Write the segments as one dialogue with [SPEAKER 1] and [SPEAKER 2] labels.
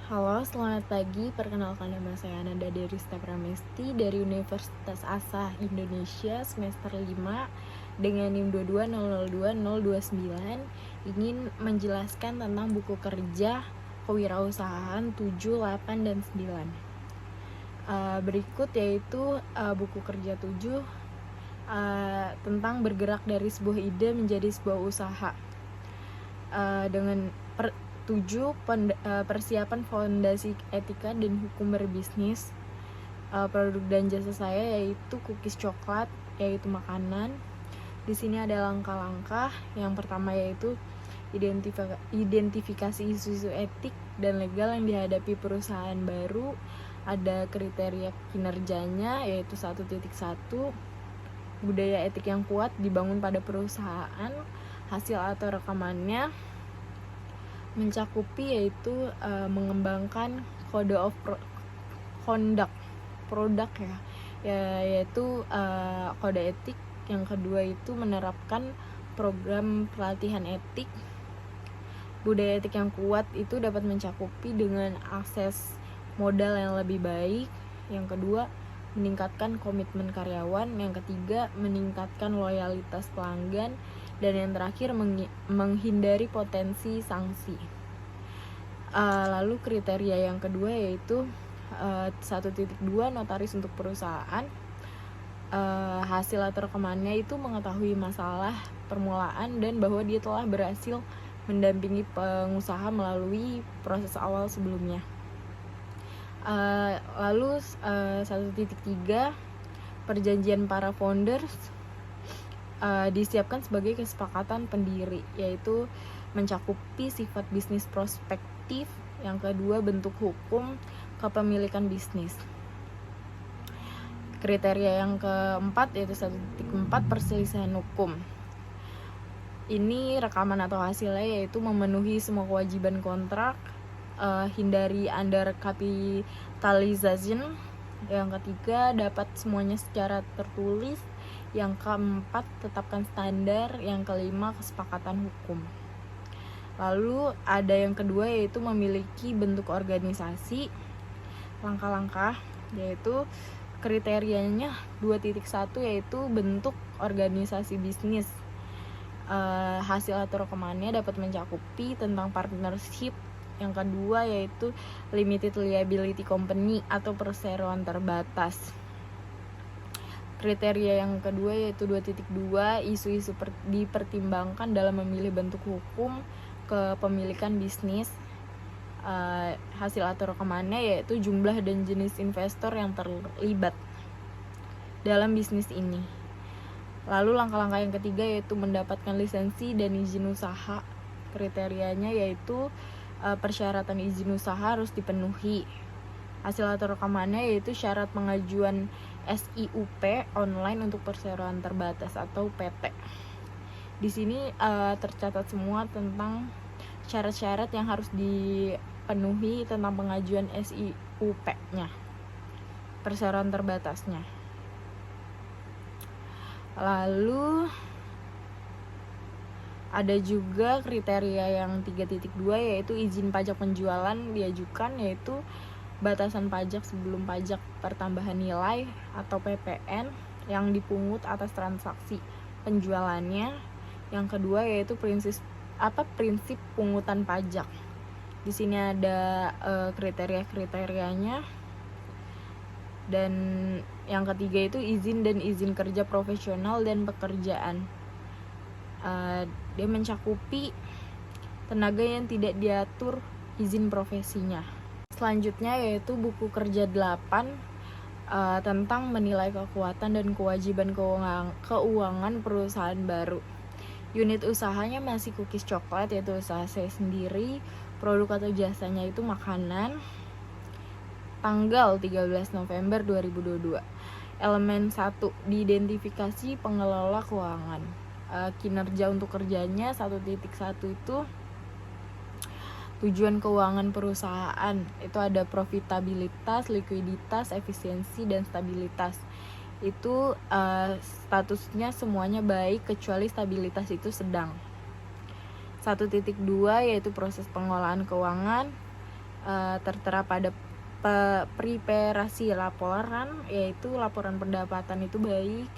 [SPEAKER 1] Halo, selamat pagi. Perkenalkan nama saya Ananda Derista Pramesti dari Universitas Asa Indonesia semester 5 dengan NIM 22002-029 ingin menjelaskan tentang buku kerja kewirausahaan 7, 8, dan 9. Berikut yaitu buku kerja 7 tentang bergerak dari sebuah ide menjadi sebuah usaha. Dengan 7 persiapan fondasi etika dan hukum berbisnis. Produk dan jasa saya yaitu cookies coklat, yaitu makanan. Di sini ada langkah-langkah. Yang pertama yaitu identifikasi isu-isu etik dan legal yang dihadapi perusahaan baru. Ada kriteria kinerjanya yaitu 1.1, budaya etik yang kuat dibangun pada perusahaan. Hasil atau rekamannya mencakupi yaitu mengembangkan code of conduct produk yaitu kode etik. Yang kedua itu menerapkan program pelatihan etik. Budaya etik yang kuat itu dapat mencakupi dengan akses modal yang lebih baik. Yang kedua, meningkatkan komitmen karyawan. Yang ketiga, meningkatkan loyalitas pelanggan. Dan yang terakhir, menghindari potensi sanksi. Lalu kriteria yang kedua yaitu 1.2 notaris untuk perusahaan. Hasil atau rekamannya itu mengetahui masalah permulaan dan bahwa dia telah berhasil mendampingi pengusaha melalui proses awal sebelumnya. Lalu 1.3 perjanjian para founders disiapkan sebagai kesepakatan pendiri, yaitu mencakupi sifat bisnis prospektif. Yang kedua, bentuk hukum kepemilikan bisnis. Kriteria yang keempat yaitu 1.4 perselisihan hukum. Ini rekaman atau hasilnya yaitu memenuhi semua kewajiban kontrak, hindari undercapitalization. Yang ketiga, dapat semuanya secara tertulis. Yang keempat, tetapkan standar. Yang kelima, kesepakatan hukum. Lalu ada yang kedua yaitu memiliki bentuk organisasi. Langkah-langkah yaitu kriterianya 2.1 yaitu bentuk organisasi bisnis. Hasil atau rekamannya dapat mencakupi tentang partnership. Yang kedua yaitu limited liability company atau perseroan terbatas. Kriteria yang kedua yaitu 2.2 isu-isu dipertimbangkan dalam memilih bentuk hukum kepemilikan bisnis. Hasil atau rekamannya yaitu jumlah dan jenis investor yang terlibat dalam bisnis ini. Lalu langkah-langkah yang ketiga yaitu mendapatkan lisensi dan izin usaha. Kriterianya yaitu persyaratan izin usaha harus dipenuhi. Hasil atau rekamannya yaitu syarat pengajuan SIUP online untuk perseroan terbatas atau PT. Di sini tercatat semua tentang syarat-syarat yang harus dipenuhi tentang pengajuan SIUP-nya, perseroan terbatasnya. Lalu ada juga kriteria yang 3.2 yaitu izin pajak penjualan diajukan, yaitu batasan pajak sebelum pajak pertambahan nilai atau PPN yang dipungut atas transaksi penjualannya. Yang kedua yaitu prinsip pungutan pajak. Di sini ada kriteria-kriterianya. Dan yang ketiga itu izin dan izin kerja profesional dan pekerjaan. Dia mencakupi tenaga yang tidak diatur izin profesinya. Selanjutnya yaitu buku kerja 8 tentang menilai kekuatan dan kewajiban keuangan perusahaan baru. Unit usahanya masih cookies coklat, yaitu usaha saya sendiri. Produk atau jasanya itu makanan. Tanggal 13 November 2022. Elemen 1, diidentifikasi pengelola keuangan. Kinerja untuk kerjanya 1.1 itu tujuan keuangan perusahaan. Itu ada profitabilitas, likuiditas, efisiensi, dan stabilitas. Itu statusnya semuanya baik kecuali stabilitas itu sedang. 1.2 yaitu proses pengolahan keuangan. tertera pada preparasi laporan, yaitu laporan pendapatan itu baik,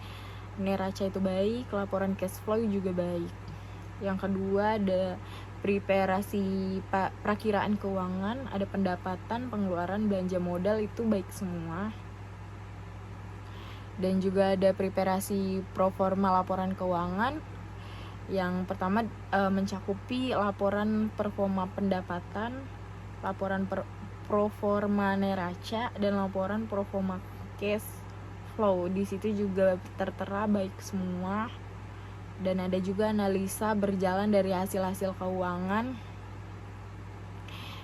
[SPEAKER 1] neraca itu baik, laporan cash flow juga baik. Yang kedua ada preparasi perakiraan keuangan, ada pendapatan, pengeluaran, belanja modal itu baik semua. Dan juga ada preparasi proforma laporan keuangan. Yang pertama mencakupi laporan performa pendapatan, laporan proforma neraca, dan laporan proforma cash flow. Di situ juga tertera baik semua. Dan ada juga analisa berjalan dari hasil-hasil keuangan,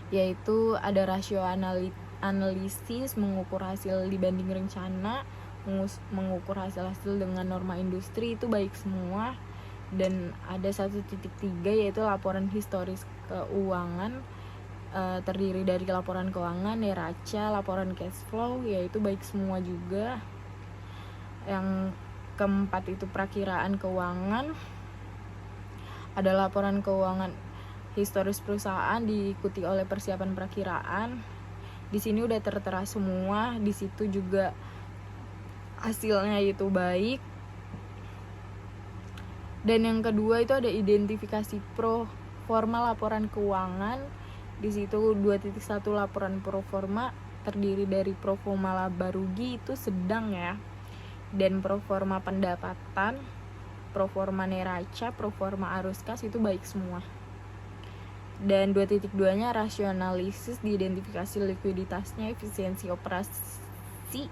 [SPEAKER 1] yaitu ada rasio analisis, mengukur hasil dibanding rencana, mengukur hasil-hasil dengan norma industri, itu baik semua. Dan ada 1.3 yaitu laporan historis keuangan, terdiri dari laporan keuangan, neraca, laporan cash flow, yaitu baik semua juga. Yang keempat itu perakiraan keuangan, ada laporan keuangan historis perusahaan diikuti oleh persiapan perakiraan. Di sini udah tertera semua, di situ juga hasilnya itu baik. Dan yang kedua itu ada identifikasi pro forma laporan keuangan. Di situ 2.1 laporan pro forma terdiri dari pro forma laba rugi itu sedang ya. Dan pro forma pendapatan, pro forma neraca, pro forma arus kas itu baik semua. Dan 2.2-nya rasio analisis, diidentifikasi likuiditasnya, efisiensi operasi,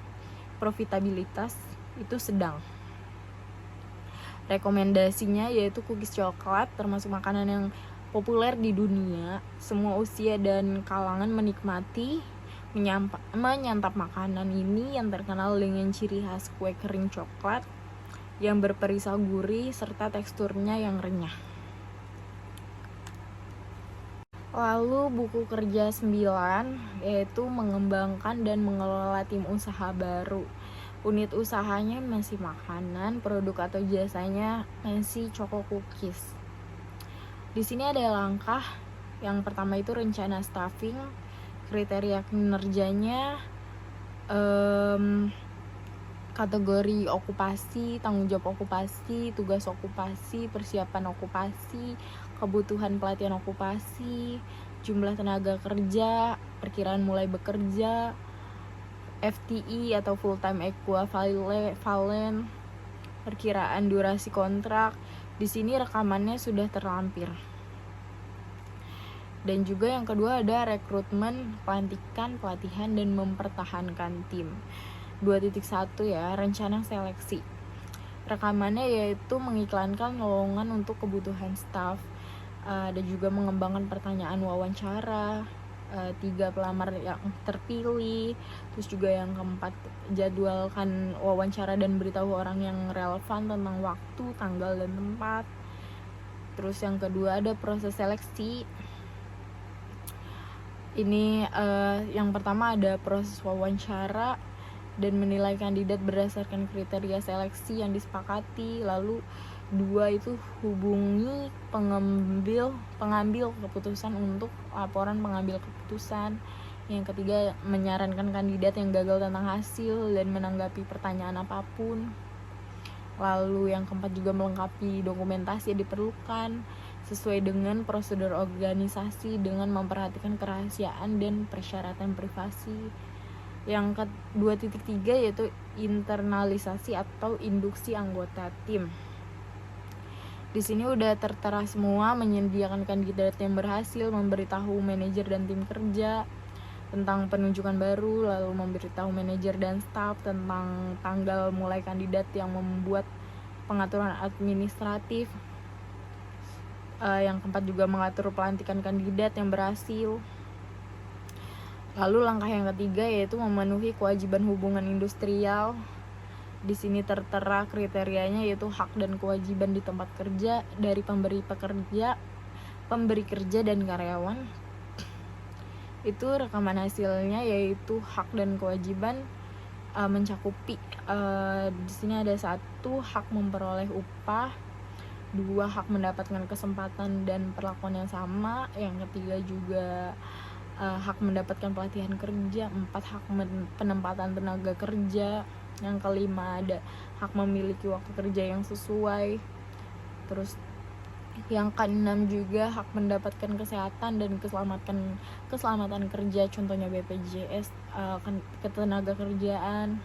[SPEAKER 1] profitabilitas itu sedang. Rekomendasinya yaitu cookies coklat, termasuk makanan yang populer di dunia. Semua usia dan kalangan menikmati menyantap makanan ini yang terkenal dengan ciri khas kue kering coklat yang berperisa gurih serta teksturnya yang renyah. Lalu buku kerja 9 yaitu mengembangkan dan mengelola tim usaha baru. Unit usahanya masih makanan, produk atau jasanya masih Choco Cookies. Di sini ada langkah. Yang pertama itu rencana staffing, kriteria kinerjanya, kategori okupasi, tanggung jawab okupasi, tugas okupasi, persiapan okupasi, kebutuhan pelatihan okupasi, jumlah tenaga kerja, perkiraan mulai bekerja, FTE atau full time equivalent, perkiraan durasi kontrak. Di sini rekamannya sudah terlampir. Dan juga yang kedua ada rekrutmen, pelantikan, pelatihan, dan mempertahankan tim. 2.1 ya, rencana seleksi. Rekamannya yaitu mengiklankan lowongan untuk kebutuhan staff, dan juga mengembangkan pertanyaan wawancara, 3 pelamar yang terpilih. Terus juga yang keempat, jadwalkan wawancara dan beritahu orang yang relevan tentang waktu, tanggal, dan tempat. Terus yang kedua ada proses seleksi. Ini yang pertama ada proses wawancara dan menilai kandidat berdasarkan kriteria seleksi yang disepakati. Lalu 2 itu hubungi pengambil keputusan untuk laporan pengambil keputusan. Yang ketiga menyarankan kandidat yang gagal tentang hasil dan menanggapi pertanyaan apapun. Lalu yang keempat juga melengkapi dokumentasi yang diperlukan sesuai dengan prosedur organisasi dengan memperhatikan kerahasiaan dan persyaratan privasi. Yang ke-2.3 yaitu internalisasi atau induksi anggota tim. Di sini udah tertera semua, menyediakan kandidat yang berhasil, memberitahu manajer dan tim kerja tentang penunjukan baru, lalu memberitahu manajer dan staf tentang tanggal mulai kandidat yang membuat pengaturan administratif. Yang keempat juga mengatur pelantikan kandidat yang berhasil. Lalu langkah yang ketiga yaitu memenuhi kewajiban hubungan industrial. Di sini tertera kriterianya yaitu hak dan kewajiban di tempat kerja dari pemberi kerja dan karyawan. Itu rekaman hasilnya yaitu hak dan kewajiban mencakupi di sini ada 1 hak memperoleh upah, 2 hak mendapatkan kesempatan dan perlakuan yang sama, yang ketiga juga hak mendapatkan pelatihan kerja. 4, hak penempatan tenaga kerja. Yang kelima ada hak memiliki waktu kerja yang sesuai. Terus yang keenam juga hak mendapatkan kesehatan dan keselamatan kerja, contohnya BPJS, ketenaga kerjaan,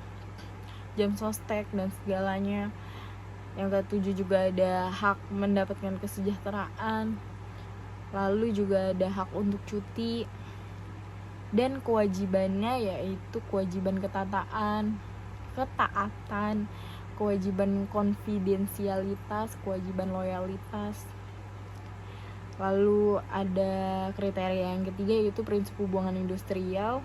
[SPEAKER 1] jam sostek dan segalanya. Yang ketujuh juga ada hak mendapatkan kesejahteraan. Lalu juga ada hak untuk cuti. Dan kewajibannya yaitu kewajiban ketaatan, kewajiban konfidensialitas, kewajiban loyalitas. Lalu ada kriteria yang ketiga yaitu prinsip hubungan industrial.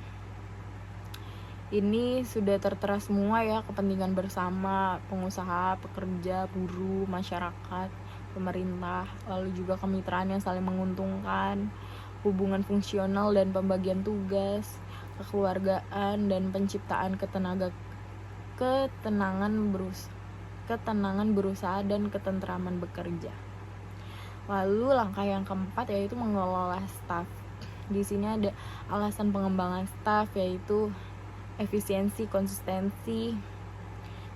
[SPEAKER 1] Ini sudah tertera semua ya, kepentingan bersama pengusaha, pekerja, buruh, masyarakat, pemerintah. Lalu juga kemitraan yang saling menguntungkan, hubungan fungsional dan pembagian tugas, kekeluargaan dan penciptaan ketenangan berusaha dan ketentraman bekerja. Lalu langkah yang keempat yaitu mengelola staf. Di sini ada alasan pengembangan staf yaitu efisiensi, konsistensi,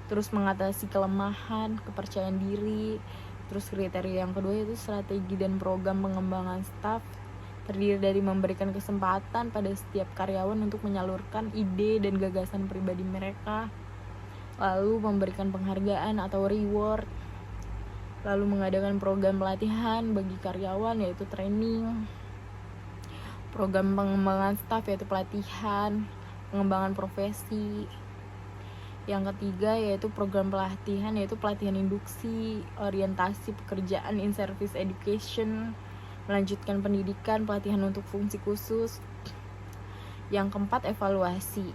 [SPEAKER 1] terus mengatasi kelemahan, kepercayaan diri. Terus kriteria yang kedua yaitu strategi dan program pengembangan staf, terdiri dari memberikan kesempatan pada setiap karyawan untuk menyalurkan ide dan gagasan pribadi mereka, lalu memberikan penghargaan atau reward, lalu mengadakan program pelatihan bagi karyawan yaitu training, program pengembangan staf yaitu pelatihan, pengembangan profesi. Yang ketiga yaitu program pelatihan yaitu pelatihan induksi, orientasi pekerjaan in service education, melanjutkan pendidikan, pelatihan untuk fungsi khusus. Yang keempat evaluasi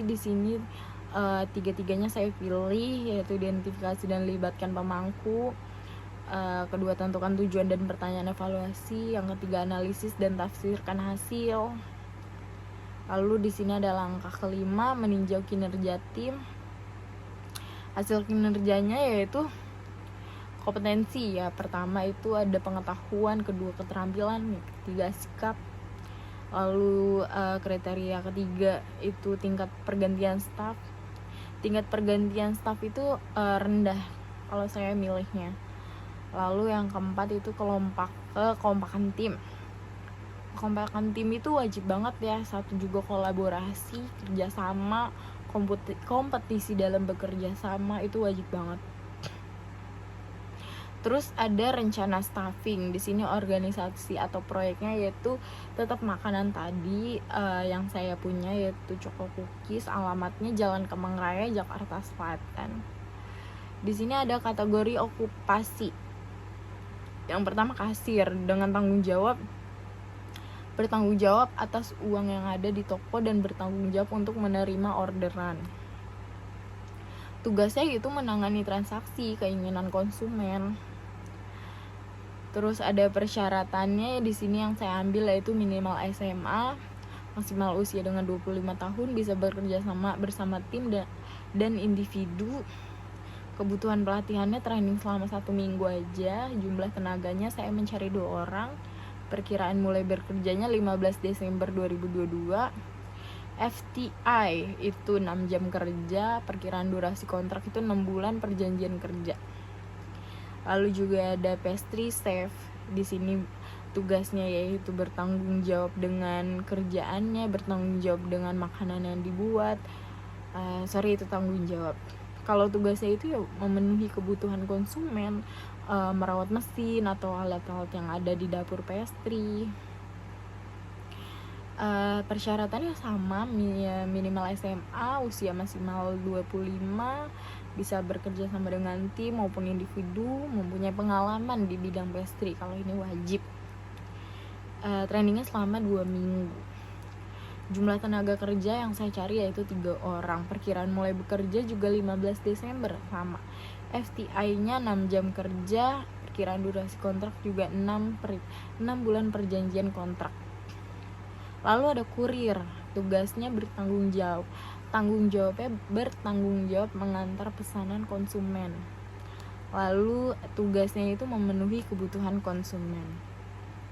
[SPEAKER 1] di sini tiga-tiganya saya pilih, yaitu identifikasi dan libatkan pemangku. Kedua, tentukan tujuan dan pertanyaan evaluasi. Yang ketiga, analisis dan tafsirkan hasil. Lalu di sini ada langkah kelima, meninjau kinerja tim. Hasil kinerjanya yaitu kompetensi ya. Pertama itu ada pengetahuan, kedua keterampilan, ketiga sikap. Lalu kriteria ketiga itu tingkat pergantian staf. Tingkat pergantian staf itu rendah kalau saya milihnya. Lalu yang keempat itu kekompakan tim. Kekompakan tim itu wajib banget ya. Satu juga kolaborasi, kerjasama, kompetisi dalam bekerja sama itu wajib banget. Terus ada rencana staffing. Di sini organisasi atau proyeknya yaitu tetap makanan tadi yang saya punya yaitu Choco Cookies, alamatnya Jalan Kemang Raya, Jakarta Selatan. Di sini ada kategori okupasi. Yang pertama kasir dengan bertanggung jawab atas uang yang ada di toko dan bertanggung jawab untuk menerima orderan. Tugasnya itu menangani transaksi keinginan konsumen. Terus ada persyaratannya di sini yang saya ambil yaitu minimal SMA, maksimal usia dengan 25 tahun, bisa bekerja sama bersama tim dan individu. Kebutuhan pelatihannya training selama 1 minggu aja. Jumlah tenaganya saya mencari 2 orang. Perkiraan mulai bekerjanya 15 Desember 2022. FTI itu 6 jam kerja. Perkiraan durasi kontrak itu 6 bulan perjanjian kerja. Lalu juga ada pastry chef. Di sini tugasnya yaitu bertanggung jawab dengan kerjaannya, bertanggung jawab dengan makanan yang dibuat. Itu tanggung jawab. Kalau tugasnya itu ya memenuhi kebutuhan konsumen, merawat mesin atau alat-alat yang ada di dapur pastry. Persyaratannya sama, minimal SMA, usia maksimal 25, bisa bekerja sama dengan tim maupun individu, mempunyai pengalaman di bidang pastry, kalau ini wajib. Trainingnya selama 2 minggu. Jumlah tenaga kerja yang saya cari yaitu 3 orang. Perkiraan mulai bekerja juga 15 Desember sama. FTI-nya 6 jam kerja. Perkiraan durasi kontrak juga 6 bulan perjanjian kontrak. Lalu ada kurir. Tugasnya bertanggung jawab. Bertanggung jawab mengantar pesanan konsumen. Lalu tugasnya itu memenuhi kebutuhan konsumen.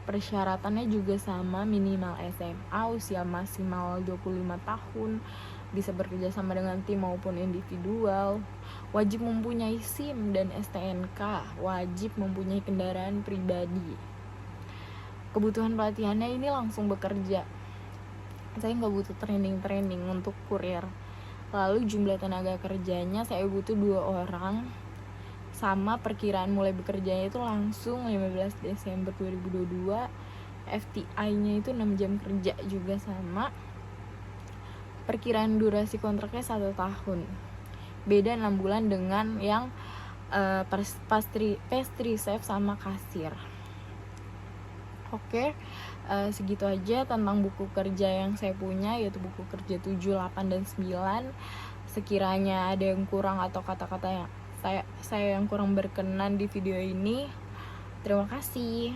[SPEAKER 1] Persyaratannya juga sama, minimal SMA, usia maksimal 25 tahun, bisa bekerja sama dengan tim maupun individual, wajib mempunyai SIM dan STNK, wajib mempunyai kendaraan pribadi. Kebutuhan pelatihannya ini langsung bekerja. Saya nggak butuh training untuk kurir. Lalu jumlah tenaga kerjanya saya butuh 2 orang. Sama perkiraan mulai bekerjanya itu langsung 15 Desember 2022. FTI-nya itu 6 jam kerja juga sama. Perkiraan durasi kontraknya 1 tahun. Beda 6 bulan dengan yang pastry chef sama kasir. Oke, segitu aja tentang buku kerja yang saya punya, yaitu buku kerja 7, 8, dan 9. Sekiranya ada yang kurang atau kata-kata yang saya yang kurang berkenan di video ini, terima kasih.